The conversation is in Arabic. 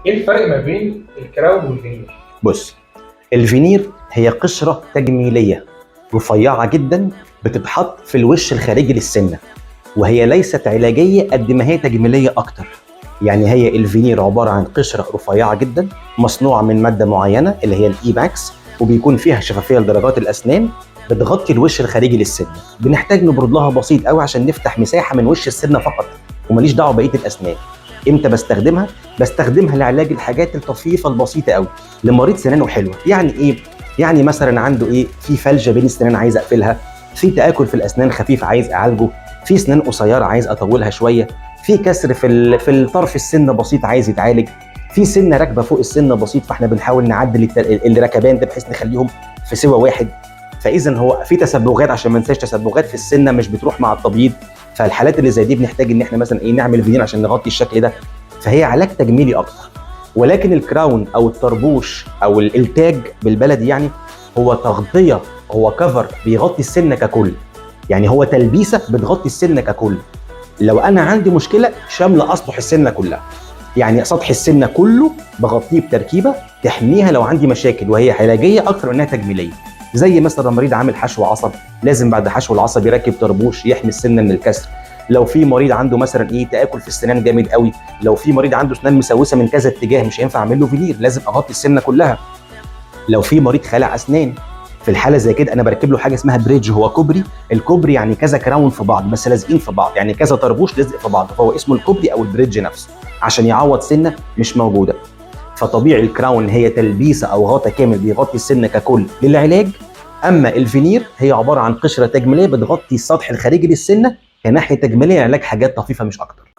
ايه الفرق ما بين الكراون والفينير؟ بص، الفينير هي قشرة تجميلية رفيعة جدا بتتحط في الوش الخارجي للسنة، وهي ليست علاجية قد ما هي تجميلية أكتر. يعني هي الفينير عبارة عن قشرة رفيعة جدا مصنوعة من مادة معينة اللي هي الإيماكس، وبيكون فيها شفافية لدرجات الأسنان، بتغطي الوش الخارجي للسنة. بنحتاج نبرد لها بسيط قوي عشان نفتح مساحة من وش السنة فقط، وماليش دعوة بقية الأسنان. امتى بستخدمها؟ بستخدمها لعلاج الحاجات الطفيفة البسيطة قوي لمريض سنانه حلوة. يعني ايه؟ يعني مثلا عنده ايه؟ في فلجة بين السنان عايز اقفلها، في تآكل في الاسنان خفيف عايز اعالجه، في سنان قصيرة عايز اطولها شوية، في كسر في الطرف السنة بسيط عايز يتعالج، في سنة راكبة فوق السنة بسيط فاحنا بنحاول نعدل الركبان ده بحيث نخليهم في سوى واحد. فاذا هو في تسبغات، عشان ما ننساش تسبغات في السنة مش بتروح مع التبييض. فالحالات اللي زي دي بنحتاج ان احنا مثلا ايه نعمل فينير عشان نغطي الشكل ده. فهي علاج تجميلي اكتر. ولكن الكراون او الطربوش او التاج بالبلدي يعني هو تغطيه، هو كفر بيغطي السنه ككل. يعني هو تلبيسه بتغطي السنه ككل. لو انا عندي مشكله شامله اسطح السنه كلها، يعني سطح السنه كله بغطيه بتركيبه تحميها لو عندي مشاكل، وهي علاجيه اكتر منها تجميليه. زي مثلا مريض عامل حشو عصب، لازم بعد حشو العصب يركب طربوش يحمي السنه من الكسر. لو في مريض عنده مثلا ايه تاكل في السنان جامد قوي، لو في مريض عنده اسنان مسوسه من كذا اتجاه مش هينفع اعمل له فينير، لازم اغطي السنه كلها. لو في مريض خلع اسنان، في الحاله زي كده انا بركب له حاجه اسمها بريدج، هو كوبري. الكوبري يعني كذا كراون في بعض بس لازقين في بعض، يعني كذا طربوش لازق في بعض، فهو اسمه الكوبري او البريدج نفسه عشان يعوض سنه مش موجوده. فطبيعي الكراون هي تلبيسه او غطا كامل بيغطي السنه ككل للعلاج. اما الفينير هي عباره عن قشره تجميليه بتغطي السطح الخارجي للسنه كناحيه تجميليه علاج حاجات طفيفه مش اكتر.